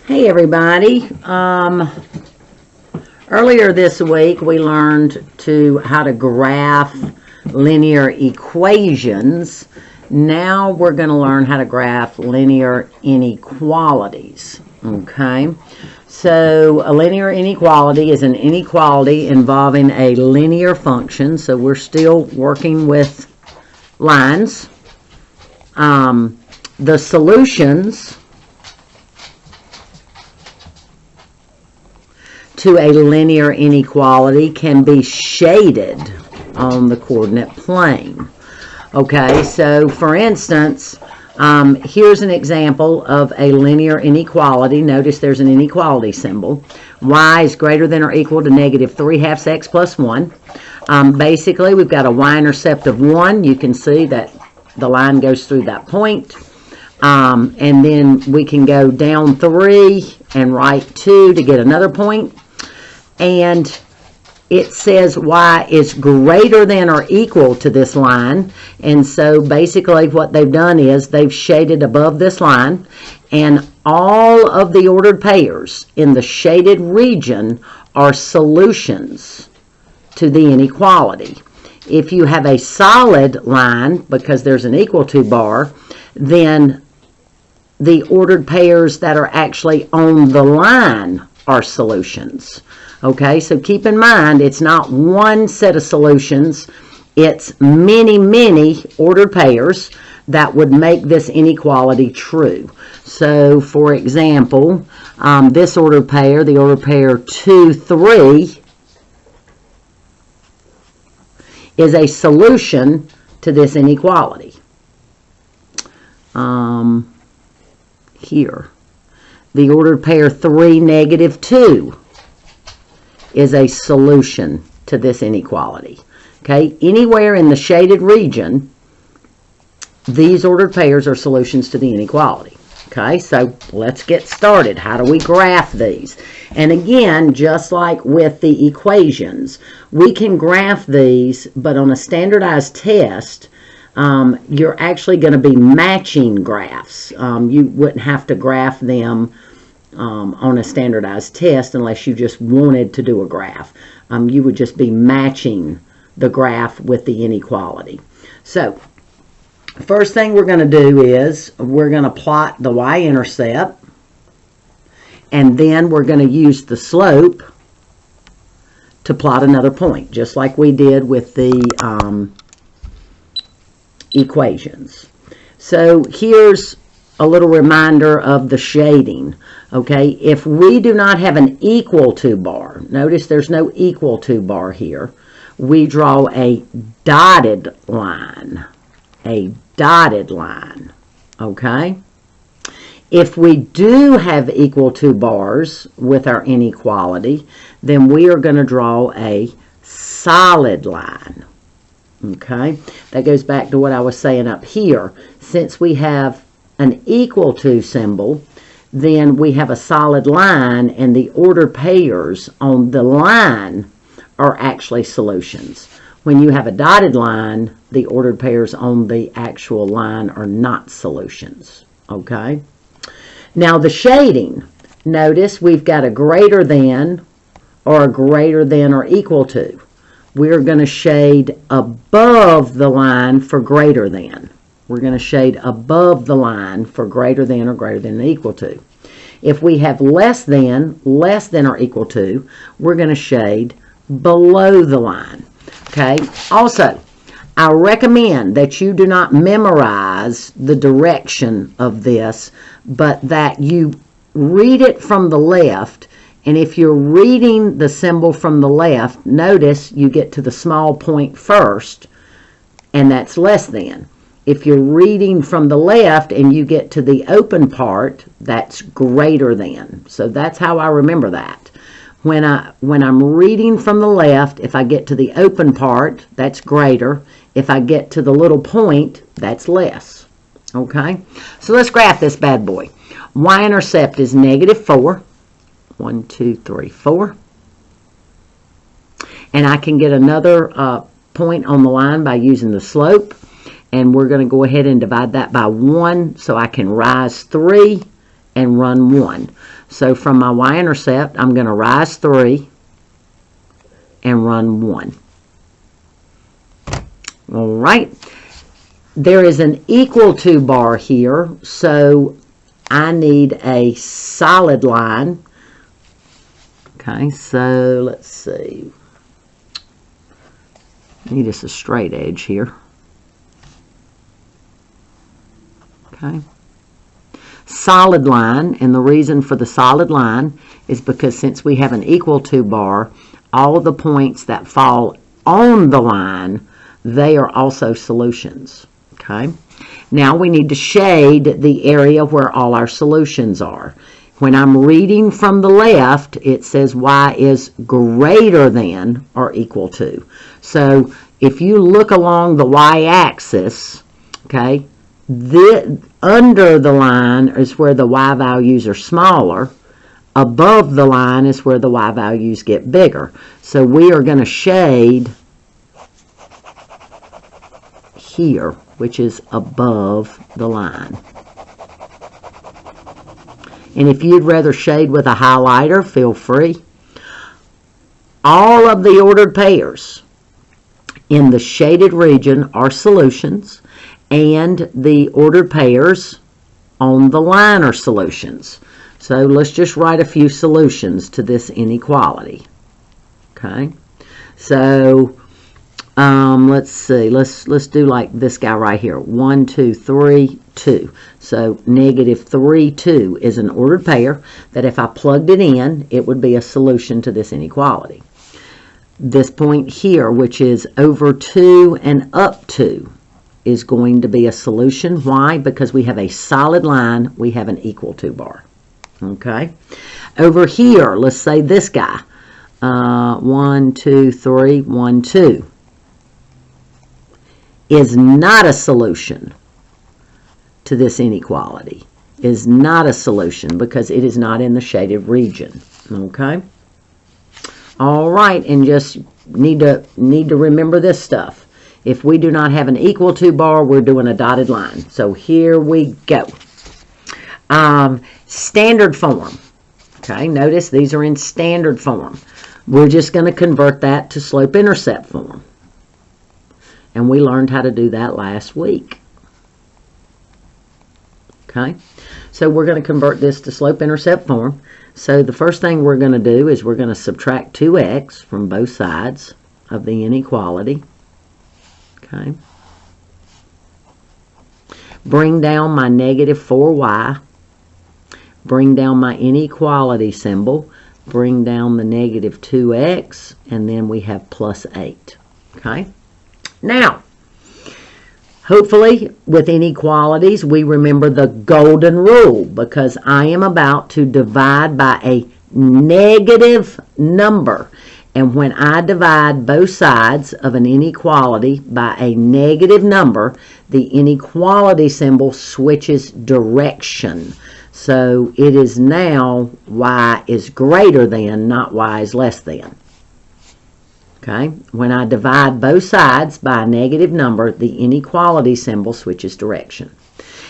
Hey everybody. Earlier this week we learned how to graph linear equations. Now we're going to learn how to graph linear inequalities. Okay, so a linear inequality is an inequality involving a linear function. So we're still working with lines. The solutions to a linear inequality can be shaded on the coordinate plane. Okay, so for instance, here's an example of a linear inequality. Notice there's an inequality symbol. Y is greater than or equal to negative 3/2 x plus 1. Basically, we've got a y-intercept of 1. You can see that the line goes through that point. And then we can go down 3 and right 2 to get another point. And it says y is greater than or equal to this line. And so basically what they've done is they've shaded above this line, and all of the ordered pairs in the shaded region are solutions to the inequality. If you have a solid line, because there's an equal to bar, then the ordered pairs that are actually on the line are solutions. Okay, so keep in mind, it's not one set of solutions, it's many ordered pairs that would make this inequality true. So, for example, this ordered pair, the ordered pair 2, 3, is a solution to this inequality. Here, the ordered pair 3, negative 2 is a solution to this inequality. Okay, anywhere in the shaded region, these ordered pairs are solutions to the inequality. Okay, so let's get started. How do we graph these? And again, just like with the equations, we can graph these, but on a standardized test, you're actually going to be matching graphs. You wouldn't have to graph them on a standardized test unless you just wanted to do a graph. You would just be matching the graph with the inequality. So first thing we're going to do is we're going to plot the y-intercept, and then we're going to use the slope to plot another point, just like we did with the equations. So here's a little reminder of the shading. Okay, if we do not have an equal to bar, notice there's no equal to bar here, we draw a dotted line. A dotted line. Okay? If we do have equal to bars with our inequality, then we are going to draw a solid line. Okay? That goes back to what I was saying up here. Since we have an equal to symbol, then we have a solid line, and the ordered pairs on the line are actually solutions. When you have a dotted line, the ordered pairs on the actual line are not solutions. Okay? Now the shading, notice we've got a greater than or a greater than or equal to. We're going to shade above the line for greater than. We're going to shade above the line for greater than or greater than or equal to. If we have less than or equal to, we're going to shade below the line. Okay? Also, I recommend that you do not memorize the direction of this, but that you read it from the left. And if you're reading the symbol from the left, notice you get to the small point first, and that's less than. If you're reading from the left and you get to the open part, that's greater than. So that's how I remember that. When I'm reading from the left, if I get to the open part, that's greater. If I get to the little point, that's less. Okay? So let's graph this bad boy. Y-intercept is negative 4. 1, 2, 3, 4. And I can get another point on the line by using the slope. And we're going to go ahead and divide that by 1, so I can rise 3 and run 1. So from my y-intercept, I'm going to rise 3 and run 1. All right. There is an equal to bar here, so I need a solid line. Okay, so let's see. Need us a straight edge here. Okay. Solid line, and the reason for the solid line is because since we have an equal to bar, all the points that fall on the line, they are also solutions. Okay. Now we need to shade the area where all our solutions are. When I'm reading from the left, it says y is greater than or equal to. So if you look along the y-axis, okay, under the line is where the y values are smaller. Above the line is where the y values get bigger. So we are going to shade here, which is above the line. And if you'd rather shade with a highlighter, feel free. All of the ordered pairs in the shaded region are solutions, and the ordered pairs on the line are solutions. So let's just write a few solutions to this inequality. Okay, so let's see. Let's do like this guy right here. 1, 2, 3, 2. So -3, 2 is an ordered pair that if I plugged it in, it would be a solution to this inequality. This point here, which is over 2 and up 2, is going to be a solution. Why? Because we have a solid line, we have an equal to bar. Okay. Over here, let's say this guy. 1, 2, 3, 1, 2 is not a solution to this inequality. Is not a solution because it is not in the shaded region. Okay. All right, and just need to remember this stuff. If we do not have an equal to bar, we're doing a dotted line. So here we go. Standard form. Okay, notice these are in standard form. We're just going to convert that to slope-intercept form. And we learned how to do that last week. Okay, so we're going to convert this to slope-intercept form. So the first thing we're going to do is we're going to subtract 2x from both sides of the inequality. Okay. Bring down my -4y. Bring down my inequality symbol. Bring down the -2x. And then we have +8. Okay. Now, hopefully with inequalities we remember the golden rule, because I am about to divide by a negative number. And when I divide both sides of an inequality by a negative number, the inequality symbol switches direction. So it is now y is greater than, not y is less than. Okay, when I divide both sides by a negative number, the inequality symbol switches direction.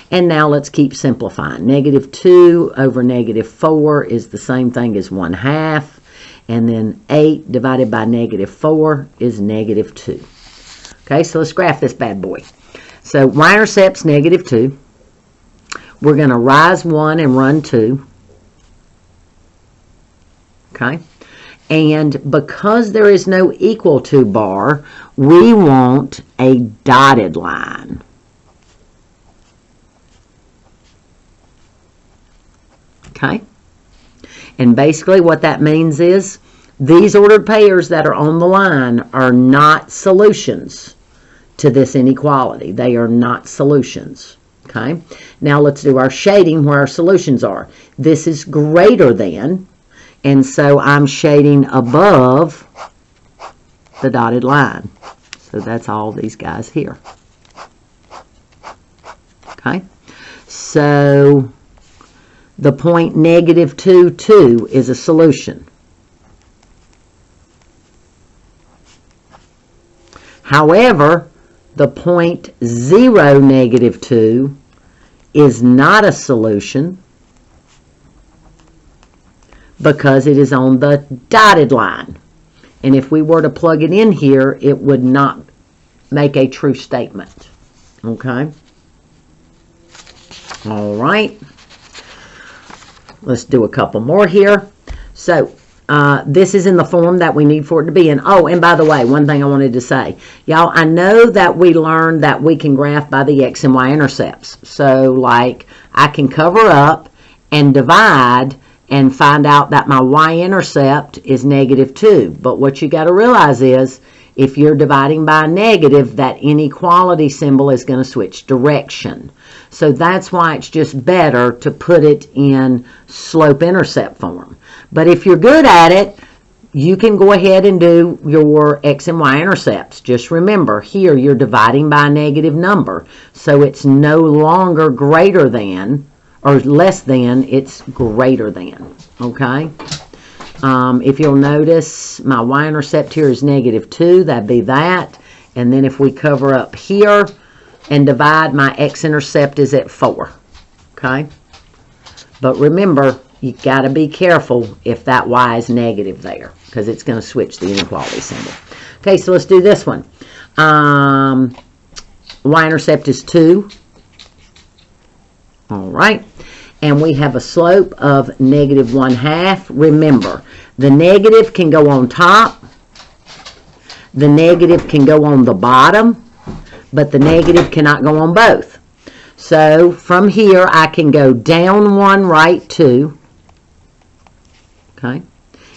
And now let's keep simplifying. -2 over -4 is the same thing as 1/2. And then 8 divided by -4 is -2. Okay, so let's graph this bad boy. So y-intercept's -2. We're going to rise 1 and run 2. Okay. And because there is no equal to bar, we want a dotted line. Okay. And basically what that means is these ordered pairs that are on the line are not solutions to this inequality. They are not solutions. Okay. Now let's do our shading where our solutions are. This is greater than, and so I'm shading above the dotted line. So that's all these guys here. Okay. So the point -2, 2 is a solution. However, the point 0, -2 is not a solution because it is on the dotted line. And if we were to plug it in here, it would not make a true statement. Okay? All right. Let's do a couple more here. So, this is in the form that we need for it to be in. Oh, and by the way, one thing I wanted to say. Y'all, I know that we learned that we can graph by the x and y intercepts. So, like, I can cover up and divide and find out that my y-intercept is -2. But what you got to realize is, if you're dividing by a negative, that inequality symbol is going to switch direction. So that's why it's just better to put it in slope-intercept form. But if you're good at it, you can go ahead and do your x and y intercepts. Just remember, here you're dividing by a negative number. So it's no longer greater than, or less than, it's greater than. Okay? If you'll notice, my y-intercept here is -2. That'd be that. And then if we cover up here and divide, my x-intercept is at 4. Okay? But remember, you got to be careful if that y is negative there, because it's going to switch the inequality symbol. Okay, so let's do this one. Y-intercept is 2. All right. And we have a slope of -1/2. Remember, the negative can go on top. The negative can go on the bottom. But the negative cannot go on both. So from here, I can go down 1, right 2. Okay.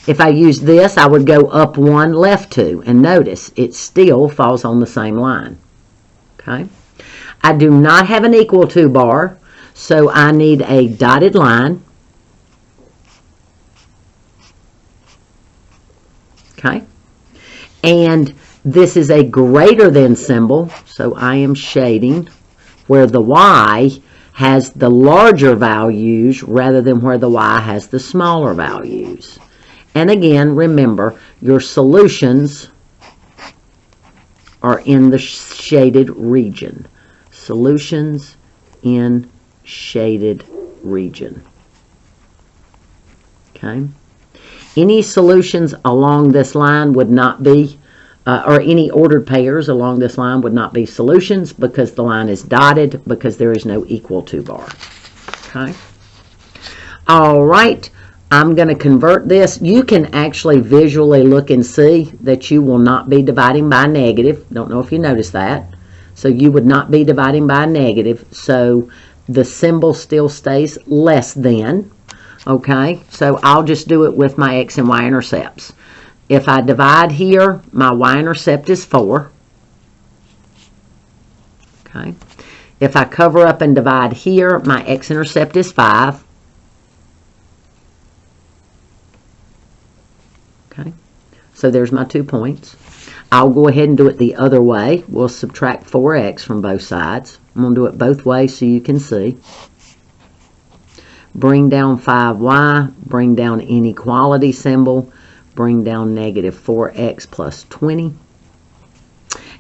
If I use this, I would go up 1, left 2. And notice, it still falls on the same line. Okay. I do not have an equal to bar, so I need a dotted line. Okay. And this is a greater than symbol, so I am shading where the y has the larger values rather than where the y has the smaller values. And again, remember, your solutions are in the shaded region. Solutions in shaded region. Okay? Any solutions along this line would not be or any ordered pairs along this line would not be solutions because the line is dotted, because there is no equal to bar. Okay. All right. I'm going to convert this. You can actually visually look and see that you will not be dividing by a negative. Don't know if you noticed that. So you would not be dividing by a negative. So the symbol still stays less than. Okay. So I'll just do it with my x and y intercepts. If I divide here, my y-intercept is 4. Okay. If I cover up and divide here, my x-intercept is 5. Okay. So there's my 2 points. I'll go ahead and do it the other way. We'll subtract 4x from both sides. I'm going to do it both ways so you can see. Bring down 5y, bring down inequality symbol. Bring down -4x plus 20.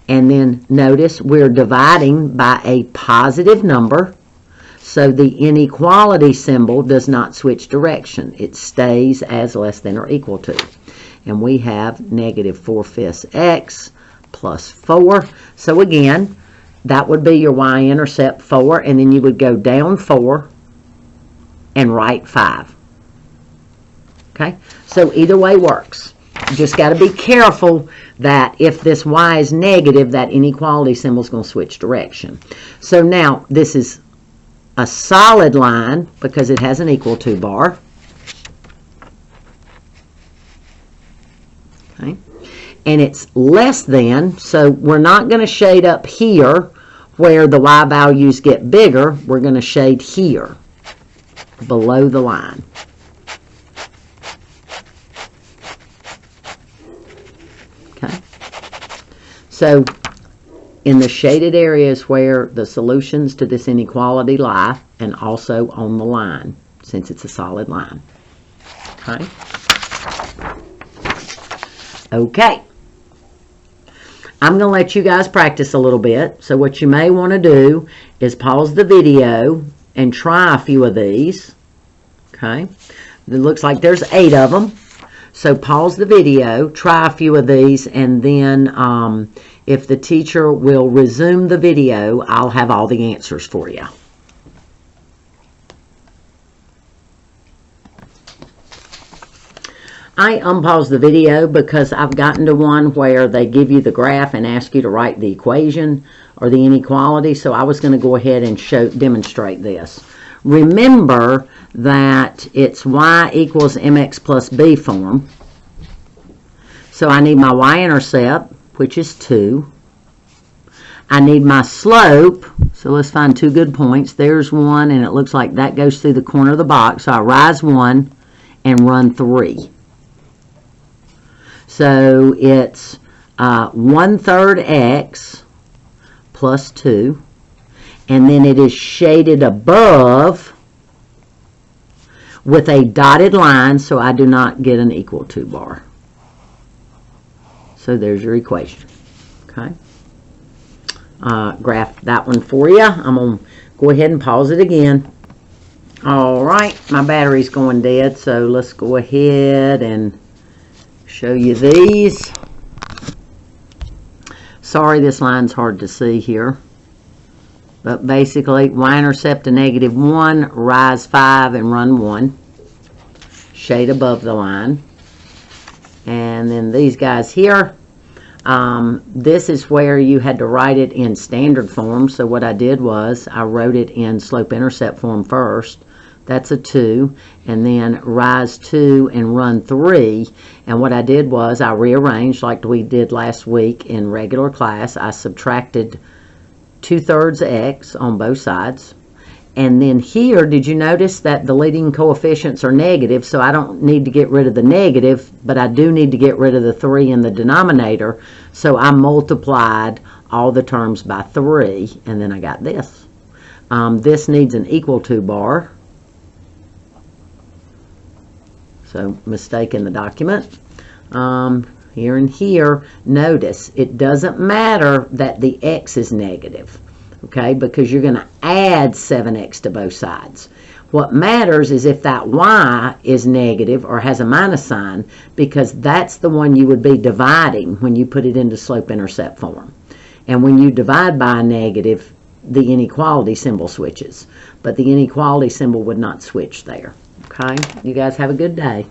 And then notice we're dividing by a positive number. So the inequality symbol does not switch direction. It stays as less than or equal to. And we have -4/5 x plus 4. So again, that would be your y-intercept 4. And then you would go down 4 and right 5. Okay, so either way works. You just got to be careful that if this y is negative, that inequality symbol is going to switch direction. So now this is a solid line because it has an equal to bar. Okay, and it's less than, so we're not going to shade up here where the y values get bigger. We're going to shade here below the line. So in the shaded areas where the solutions to this inequality lie, and also on the line, since it's a solid line. Okay. Okay. I'm going to let you guys practice a little bit. So what you may want to do is pause the video and try a few of these. Okay. It looks like there's 8 of them. So pause the video, try a few of these, and then if the teacher will resume the video, I'll have all the answers for you. I unpaused the video because I've gotten to one where they give you the graph and ask you to write the equation or the inequality, so I was going to go ahead and demonstrate this. Remember that it's y equals mx plus b form. So I need my y-intercept, which is 2. I need my slope, so let's find 2 good points. There's 1, and it looks like that goes through the corner of the box. So I rise 1 and run 3. So it's 1/3 x plus 2. And then it is shaded above with a dotted line, so I do not get an equal to bar. So there's your equation. Okay. Graph that one for you. I'm going to go ahead and pause it again. All right, my battery's going dead, so let's go ahead and show you these. Sorry, this line's hard to see here. But basically, y-intercept to -1, rise 5, and run 1. Shade above the line. And then these guys here, this is where you had to write it in standard form. So what I did was I wrote it in slope-intercept form first. That's a 2. And then rise 2 and run 3. And what I did was I rearranged like we did last week in regular class. I subtracted 2/3 x on both sides. And then here, did you notice that the leading coefficients are negative, so I don't need to get rid of the negative, but I do need to get rid of the 3 in the denominator, so I multiplied all the terms by 3, and then I got this. This needs an equal to bar, so mistake in the document. Here and here, notice it doesn't matter that the x is negative, okay, because you're going to add 7x to both sides. What matters is if that y is negative or has a minus sign, because that's the one you would be dividing when you put it into slope-intercept form. And when you divide by a negative, the inequality symbol switches, but the inequality symbol would not switch there. Okay, you guys have a good day.